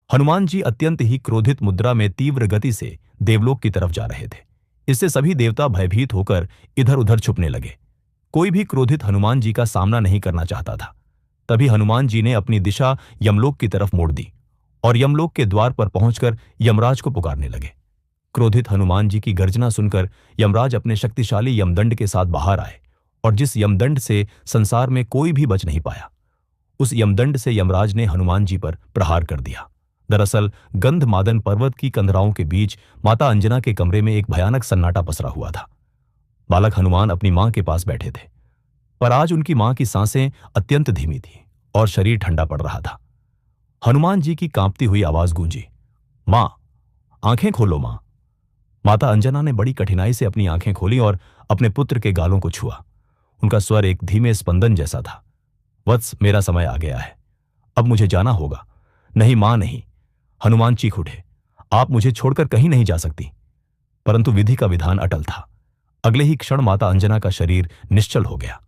हनुमान जी अत्यंत ही क्रोधित मुद्रा में तीव्र गति से देवलोक की तरफ जा रहे थे। इससे सभी देवता भयभीत होकर इधर उधर छुपने लगे। कोई भी क्रोधित हनुमान जी का सामना नहीं करना चाहता था। तभी हनुमान जी ने अपनी दिशा यमलोक की तरफ मोड़ दी और यमलोक के द्वार पर पहुंचकर यमराज को पुकारने लगे। क्रोधित हनुमान जी की गर्जना सुनकर यमराज अपने शक्तिशाली यमदंड के साथ बाहर आए और जिस यमदंड से संसार में कोई भी बच नहीं पाया, उस यमदंड से यमराज ने हनुमान जी पर प्रहार कर दिया। दरअसल गंधमादन पर्वत की कंदराओं के बीच माता अंजना के कमरे में एक भयानक सन्नाटा पसरा हुआ था। बालक हनुमान अपनी मां के पास बैठे थे, पर आज उनकी मां की सांसें अत्यंत धीमी थी और शरीर ठंडा पड़ रहा था। हनुमान जी की कांपती हुई आवाज गूंजी, मां, आंखें खोलो मां। माता अंजना ने बड़ी कठिनाई से अपनी आंखें खोली और अपने पुत्र के गालों को छुआ। उनका स्वर एक धीमे स्पंदन जैसा था। वत्स, मेरा समय आ गया है, अब मुझे जाना होगा। नहीं मां, नहीं। हनुमान चीख उठे, आप मुझे छोड़कर कहीं नहीं जा सकती। परंतु विधि का विधान अटल था। अगले ही क्षण माता अंजना का शरीर निश्चल हो गया।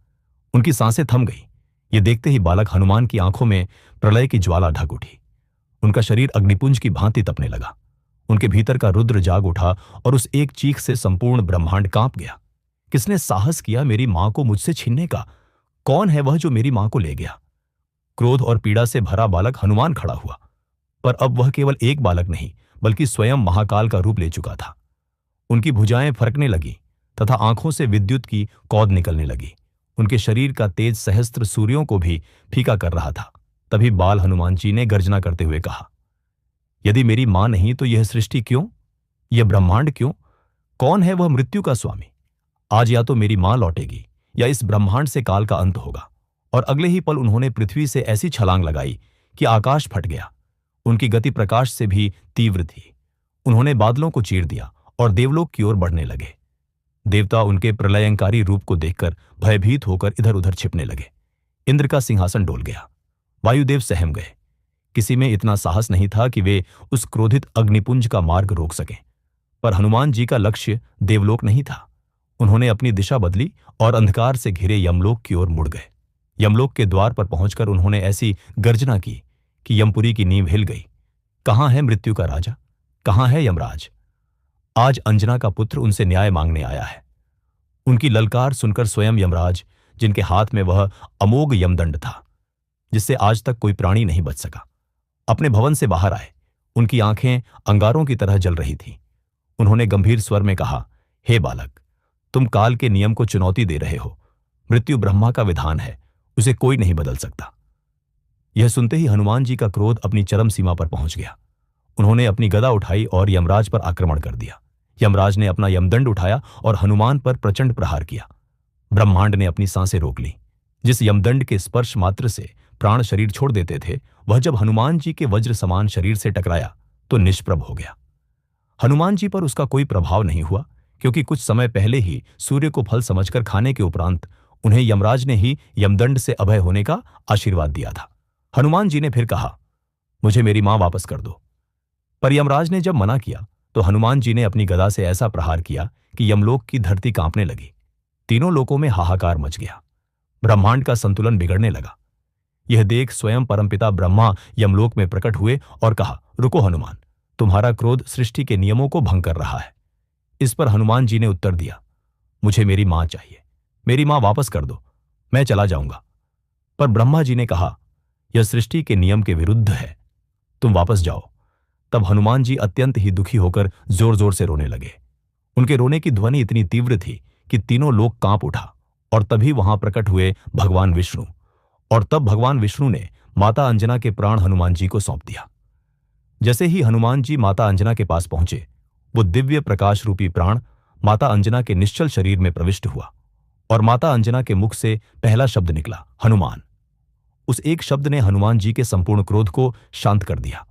उनकी सांसें थम गई। ये देखते ही बालक हनुमान की आंखों में प्रलय की ज्वाला ढक उठी। उनका शरीर अग्निपुंज की भांति तपने लगा। उनके भीतर का रुद्र जाग उठा और उस एक चीख से संपूर्ण ब्रह्मांड कांप गया। किसने साहस किया मेरी मां को मुझसे छीनने का? कौन है वह जो मेरी मां को ले गया? क्रोध और पीड़ा से भरा बालक हनुमान खड़ा हुआ, पर अब वह केवल एक बालक नहीं बल्कि स्वयं महाकाल का रूप ले चुका था। उनकी भुजाएं फरकने लगी तथा आंखों से विद्युत की कौद निकलने लगी। उनके शरीर का तेज सहस्त्र सूर्यों को भी फीका कर रहा था। तभी बाल हनुमान जी ने गर्जना करते हुए कहा, यदि मेरी मां नहीं तो यह सृष्टि क्यों, यह ब्रह्मांड क्यों? कौन है वह मृत्यु का स्वामी? आज या तो मेरी मां लौटेगी या इस ब्रह्मांड से काल का अंत होगा। और अगले ही पल उन्होंने पृथ्वी से ऐसी छलांग लगाई कि आकाश फट गया। उनकी गति प्रकाश से भी तीव्र थी। उन्होंने बादलों को चीर दिया और देवलोक की ओर बढ़ने लगे। देवता उनके प्रलयंकारी रूप को देखकर भयभीत होकर इधर उधर छिपने लगे। इंद्र का सिंहासन डोल गया। वायुदेव सहम गए। किसी में इतना साहस नहीं था कि वे उस क्रोधित अग्निपुंज का मार्ग रोक सकें। पर हनुमान जी का लक्ष्य देवलोक नहीं था। उन्होंने अपनी दिशा बदली और अंधकार से घिरे यमलोक की ओर मुड़ गए। यमलोक के द्वार पर पहुंचकर उन्होंने ऐसी गर्जना की कि यमपुरी की नींव हिल गई। कहां है मृत्यु का राजा? कहां है यमराज? आज अंजना का पुत्र उनसे न्याय मांगने आया है। उनकी ललकार सुनकर स्वयं यमराज, जिनके हाथ में वह अमोघ यमदंड था जिससे आज तक कोई प्राणी नहीं बच सका, अपने भवन से बाहर आए। उनकी आंखें अंगारों की तरह जल रही थीं। उन्होंने गंभीर स्वर में कहा, हे बालक, तुम काल के नियम को चुनौती दे रहे हो। मृत्यु ब्रह्मा का विधान है, उसे कोई नहीं बदल सकता। यह सुनते ही हनुमान जी का क्रोध अपनी चरम सीमा पर पहुंच गया। उन्होंने अपनी गदा उठाई और यमराज पर आक्रमण कर दिया। यमराज ने अपना यमदंड उठाया और हनुमान पर प्रचंड प्रहार किया। ब्रह्मांड ने अपनी सांसें रोक ली। जिस यमदंड के स्पर्श मात्र से प्राण शरीर छोड़ देते थे, वह जब हनुमान जी के वज्र समान शरीर से टकराया तो निष्प्रभ हो गया। हनुमान जी पर उसका कोई प्रभाव नहीं हुआ, क्योंकि कुछ समय पहले ही सूर्य को फल समझकर खाने के उपरांत उन्हें यमराज ने ही यमदंड से अभय होने का आशीर्वाद दिया था। हनुमान जी ने फिर कहा, मुझे मेरी मां वापस कर दो। पर यमराज ने जब मना किया तो हनुमान जी ने अपनी गदा से ऐसा प्रहार किया कि यमलोक की धरती कांपने लगी। तीनों लोकों में हाहाकार मच गया। ब्रह्मांड का संतुलन बिगड़ने लगा। यह देख स्वयं परमपिता ब्रह्मा यमलोक में प्रकट हुए और कहा, रुको हनुमान, तुम्हारा क्रोध सृष्टि के नियमों को भंग कर रहा है। इस पर हनुमान जी ने उत्तर दिया, मुझे मेरी मां चाहिए। मेरी मां वापस कर दो, मैं चला जाऊंगा। पर ब्रह्मा जी ने कहा, यह सृष्टि के नियम के विरुद्ध है, तुम वापस जाओ। तब हनुमान जी अत्यंत ही दुखी होकर जोर जोर से रोने लगे। उनके रोने की ध्वनि इतनी तीव्र थी कि तीनों लोग कांप उठा। और तभी वहां प्रकट हुए भगवान विष्णु। और तब भगवान विष्णु ने माता अंजना के प्राण हनुमान जी को सौंप दिया। जैसे ही हनुमान जी माता अंजना के पास पहुंचे, वो दिव्य प्रकाश रूपी प्राण माता अंजना के निश्चल शरीर में प्रविष्ट हुआ और माता अंजना के मुख से पहला शब्द निकला, हनुमान। उस एक शब्द ने हनुमान जी के संपूर्ण क्रोध को शांत कर दिया।